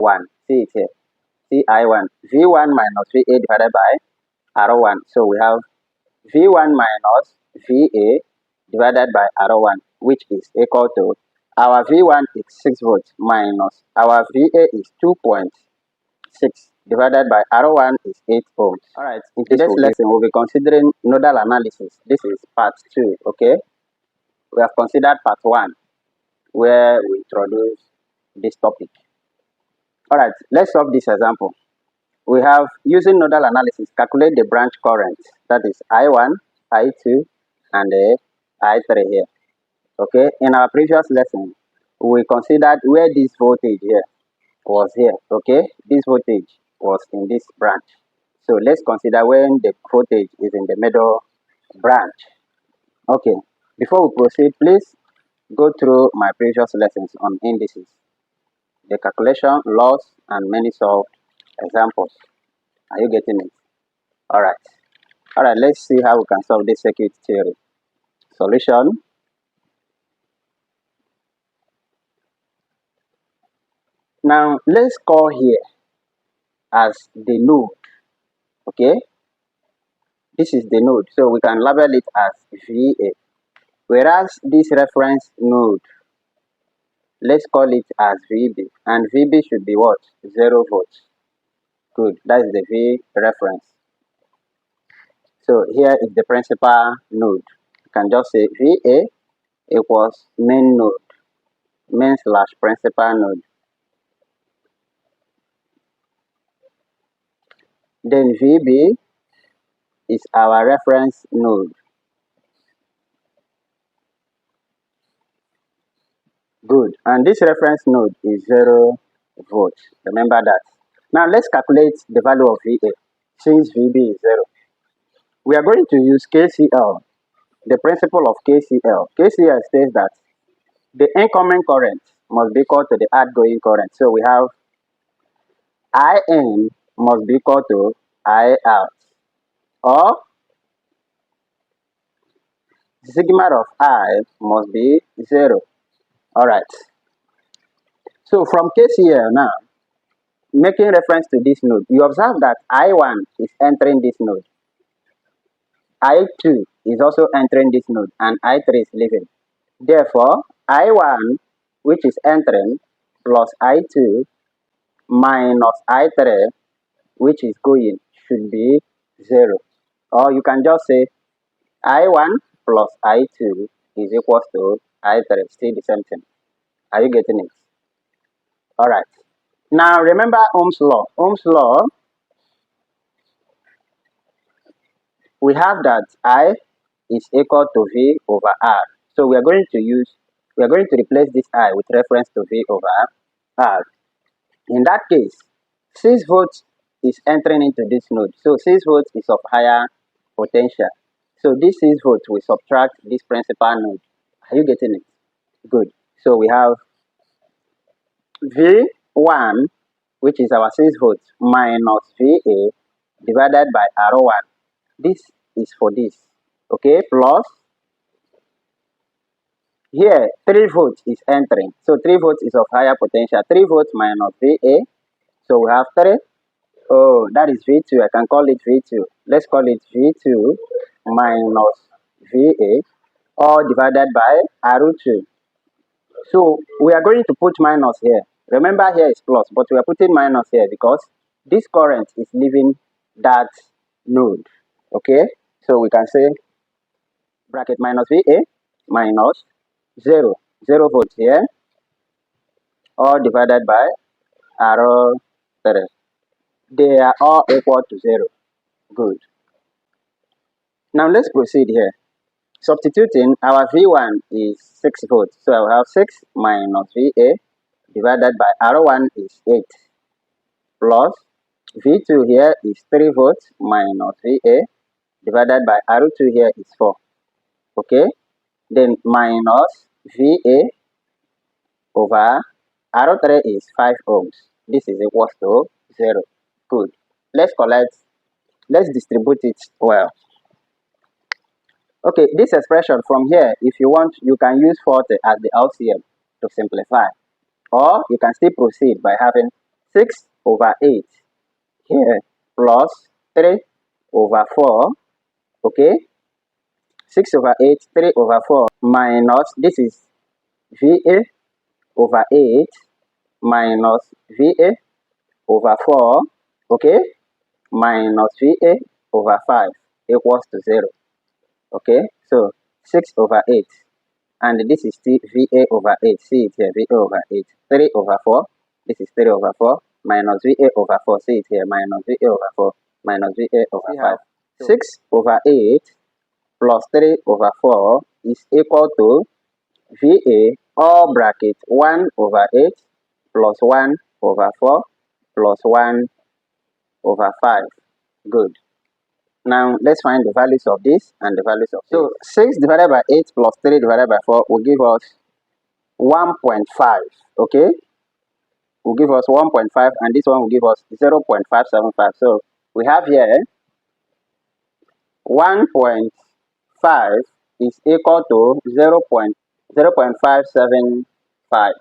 1. See it here. See I1. V1 minus VA divided by R1. So we have V1 minus VA divided by R1, which is equal to our V1 is 6 volts minus our VA is 2.6 divided by R1 is 8 ohms. Alright, in today's lesson we'll be considering nodal analysis. This is part 2, okay? We have considered part 1 where we introduce this topic. Alright, let's solve this example. We have, using nodal analysis, calculate the branch current, that is I1, I2, and I3 here. Okay, in our previous lesson, we considered where this voltage here was here. Okay, this voltage was in this branch. So let's consider when the voltage is in the middle branch. Okay, before we proceed, please go through my previous lessons on indices, the calculation, laws, and many solved examples. Are you getting it? Alright. Alright, let's see how we can solve this circuit theory. Solution. Now, let's call here as the node. Okay? This is the node. So we can label it as VA. Whereas this reference node, let's call it as VB. And VB should be what? 0 volts. Good. That is the V reference. So here is the principal node. You can just say VA equals main node, main slash principal node. Then VB is our reference node. Good. And this reference node is 0 volts. Remember that. Now let's calculate the value of VA since VB is 0. We are going to use KCL, the principle of KCL. KCL says that the incoming current must be equal to the outgoing current. So we have IN must be equal to I out, or sigma of I must be 0. Alright. So from KCL now, making reference to this node, you observe that I1 is entering this node. I2 is also entering this node, and I3 is leaving. Therefore, I1, which is entering, plus I2 minus I3, which is going, should be 0. Or you can just say I1 plus I2 is equals to I3, still the same thing. Are you getting it? Alright. Now remember Ohm's law. Ohm's law, we have that I is equal to V over R. So we are going to replace this I with reference to V over R. In that case, 6 volts is entering into this node. So 6 volts is of higher potential. So this 6 volts will subtract this principal node. Are you getting it? Good. So we have V1, which is our 6 volts, minus VA divided by R1. This is for this. Okay, plus here 3 volts is entering. So 3 volts is of higher potential. 3 volts minus VA. So we have 3. Oh, that is V2. I can call it V2. Let's call it V2 minus VA, all divided by R2. So we are going to put minus here. Remember here is plus, but we are putting minus here because this current is leaving that node. Okay, so we can say bracket minus VA minus 0 volts here, all divided by R3. They are all equal to 0. Good. Now let's proceed here. Substituting, our V1 is 6 volts. So I will have 6 minus VA divided by R1 is 8. Plus V2 here is 3 volts minus VA divided by R2 here is 4. Okay. Then minus VA over R3 is 5 ohms. This is equals to 0. Good. Let's distribute it well. Okay, this expression from here, if you want, you can use 40 as the LCM to simplify. Or you can still proceed by having 6 over 8 here plus 3 over 4, okay, 6 over 8, 3 over 4 minus, this is VA over 8 minus VA over 4, okay, minus VA over 5 equals to 0, okay, so 6 over 8, and this is VA over 8, see it here, VA over 8, 3 over 4, this is 3 over 4, minus VA over 4, see it here, minus VA over 4, minus VA over 5. 6 over 8 plus 3 over 4 is equal to VA, all bracket 1 over 8 plus 1 over 4 plus 1 over 5. Good. Now let's find the values of this and the values of this. So 6 divided by 8 plus 3 divided by 4 will give us 1.5. Okay? Will give us 1.5 and this one will give us 0.575. So we have here 1.5 is equal to 0.575.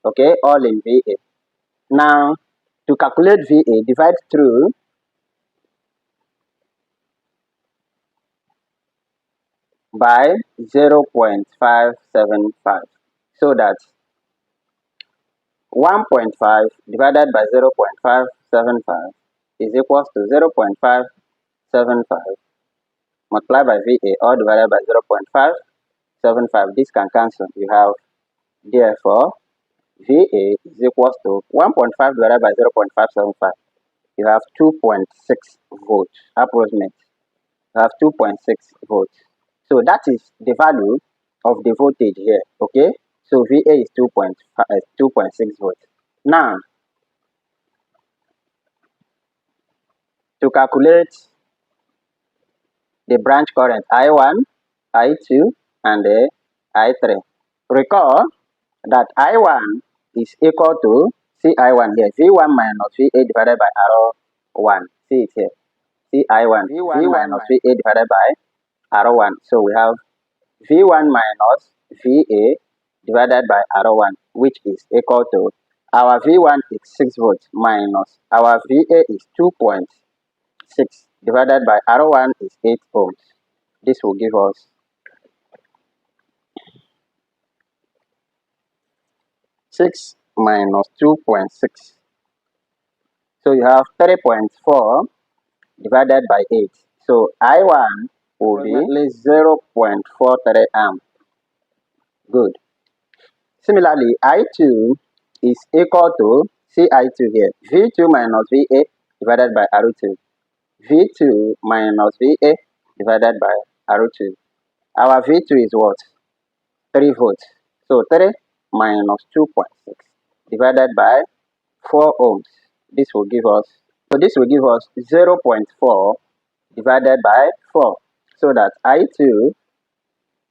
Okay? All in VA. Now to calculate VA, divide through by 0.575, so that 1.5 divided by 0.575 is equals to 0.575 multiplied by VA or divided by 0.575. This can cancel. You have therefore VA is equals to 1.5 divided by 0.575. You have 2.6 volts approximate. You have 2.6 volts. So that is the value of the voltage here, okay? So VA is 2.6 volts. Now, to calculate the branch current I1, I2, and the I3, recall that I1 is equal to, see I1 here, V1 minus VA divided by R1. See it here. See I1, V1 minus VA divided by R1. So we have V1 minus VA divided by R1, which is equal to, our V1 is 6 volts minus our VA is 2.6 divided by R1 is 8 ohms. This will give us 6 minus 2.6. So you have 3.4 divided by 8. So I1 will be 0.43 amp. Good. Similarly, I2 is equal to, see I2 here, V2 minus VA divided by R2. V2 minus VA divided by R2. Our V2 is what? 3 volts. So 3 minus 2.6 divided by 4 ohms. This will give us, 0.4 divided by 4. So that I2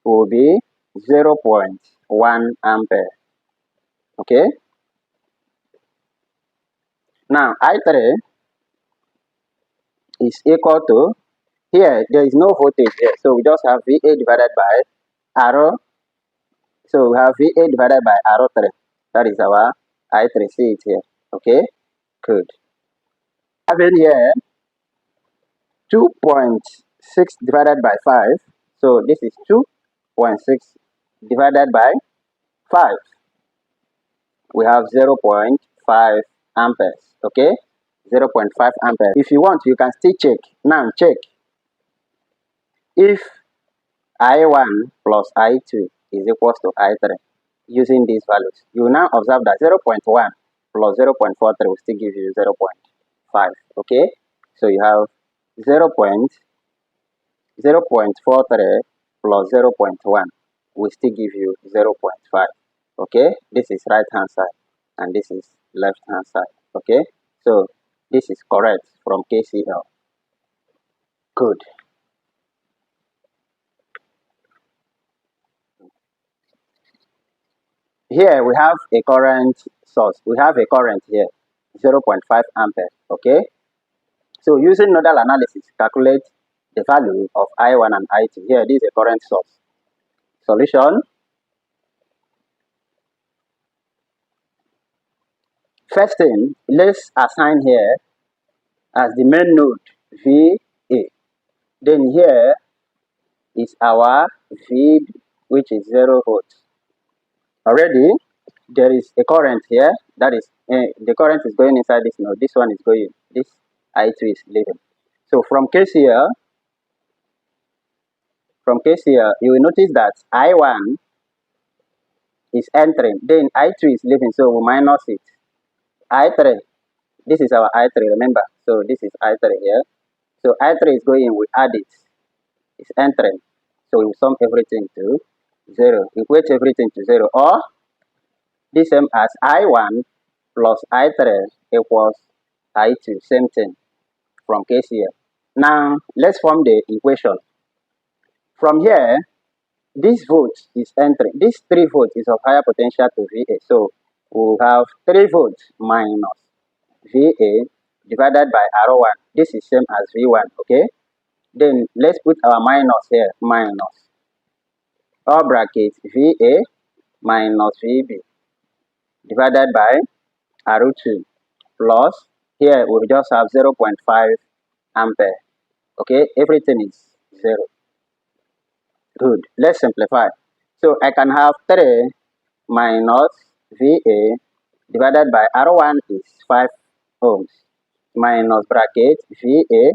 will be 0.1 ampere. Okay? Now I3 is equal to, here there is no voltage here, so we just have VA divided by R. So we have VA divided by R3. That is our I3. See it here. Okay? Good. Having here 2.6 divided by 5. So this is 2.6 divided by 5. We have 0.5 amperes. Okay? 0.5 amperes. If you want, you can still check. Now check. If I1 plus I2 is equals to I3 using these values, you now observe that 0.1 plus 0.43 will still give you 0.5. Okay? So you have 0.43 plus 0.1 will still give you 0.5. Okay? This is right hand side and this is left hand side. Okay? So this is correct from KCL. Good. Here we have a current source. We have a current here, 0.5 ampere. Okay? So using nodal analysis, calculate the value of I1 and I2. Here, this is a current source. Solution. First thing, let's assign here as the main node VA. Then here is our VB, which is 0 volts. Already, there is a current here. That is, the current is going inside this node. This one is going. This I2 is leaving. So from KCL, you will notice that I1 is entering. Then I2 is leaving. So we minus it. I3. This is our I3. Remember. So this is I3 here. So I3 is going. We add it. It's entering. So we sum everything to 0. Equate everything to 0. Or this same as I1 plus I3 equals I2. Same thing from KCL. Now, let's form the equation. From here, this volts is entering. This 3 volts is of higher potential to VA. So, we'll have 3 volts minus VA divided by R1. This is same as V1, okay? Then, let's put our minus here. Minus. Or bracket VA minus VB divided by R2 plus, here we just have 0.5 ampere. Okay, everything is 0. Good. Let's simplify. So I can have 3 minus VA divided by R1 is 5 ohms minus bracket VA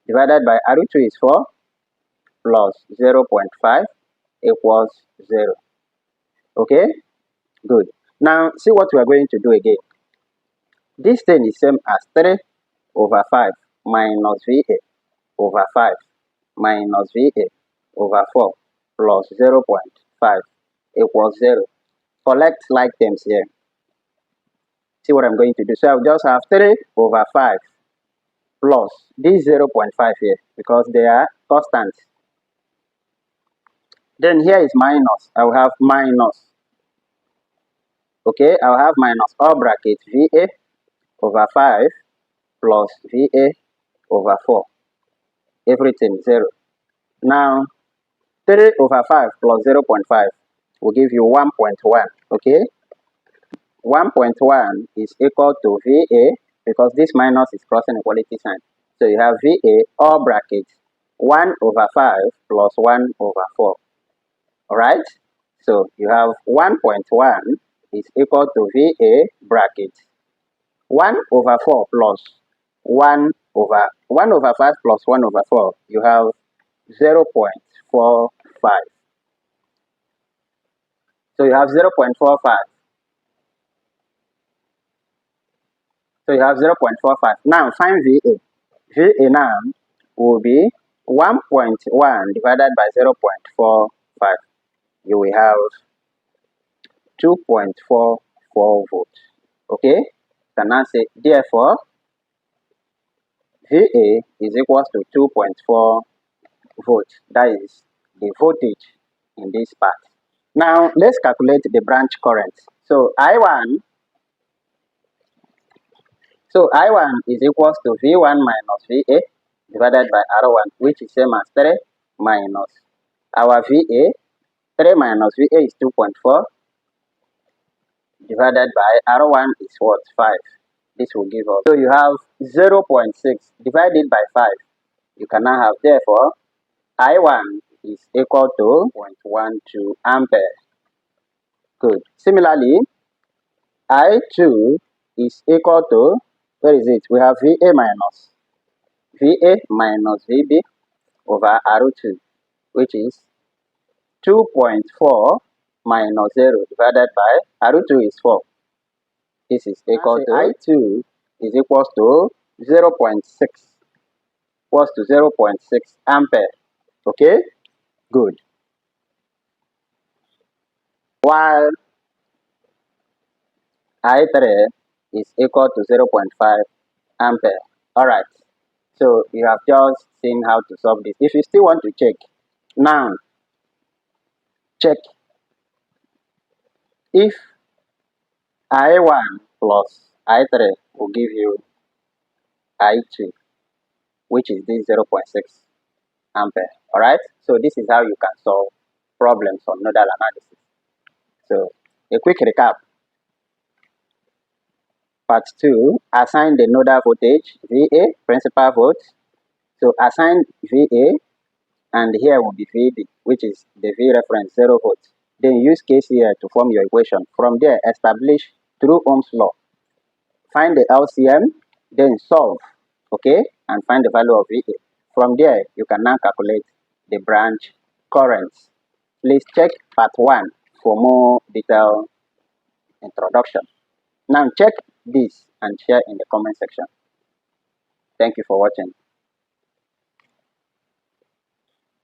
divided by R2 is 4 plus 0.5 equals 0. Okay, good. Now see what we are going to do again. This thing is same as 3 over 5 minus VA over 5 minus VA over 4 plus 0.5 equals 0. Collect like terms here. See what I'm going to do. So I'll just have 3 over 5 plus this 0.5 here because they are constants. Then here is minus. I will have minus. Okay, I'll have minus or bracket VA over 5 plus VA over 4. Everything 0. Now, 3 over 5 plus 0.5 will give you 1.1. Okay, 1.1 is equal to VA because this minus is crossing equality sign. So you have VA or bracket 1 over 5 plus 1 over 4. Alright, so you have 1.1 is equal to VA bracket 1 over 4 plus 1 over 5 plus 1 over 4. You have 0.45. So you have 0.45. So you have 0.45. Now find VA. VA now will be 1.1 divided by 0.45. You will have 2.44 volts. Okay? Can now say therefore VA is equals to 2.4 volts. That is the voltage in this part. Now let's calculate the branch current. So I1 is equals to V1 minus VA divided by R1, which is same as 3 minus our VA. 3 minus VA is 2.4 divided by R1 is what? 5. This will give us. So you have 0.6 divided by 5. You can now have, therefore, I1 is equal to 0.12 ampere. Good. Similarly, I2 is equal to, where is it? We have VA minus VB over R2, which is 2.4 minus 0 divided by R2 is 4. This is equal to I2 is equals to 0.6 equals to 0.6 ampere. Okay, good. While I3 is equal to 0.5 ampere. Alright, so you have just seen how to solve this. If you still want to check, now check if I1 plus I3 will give you I2, which is this 0.6 ampere. Alright, so this is how you can solve problems on nodal analysis. So a quick recap. Part 2, assign the nodal voltage, VA, principal volts. So assign VA, and here will be VB, which is the V reference, 0 volts. Then use KCL to form your equation. From there, establish through Ohm's law. Find the LCM, then solve, okay, and find the value of VA. From there, you can now calculate the branch currents. Please check part 1 for more detailed introduction. Now check this and share in the comment section. Thank you for watching.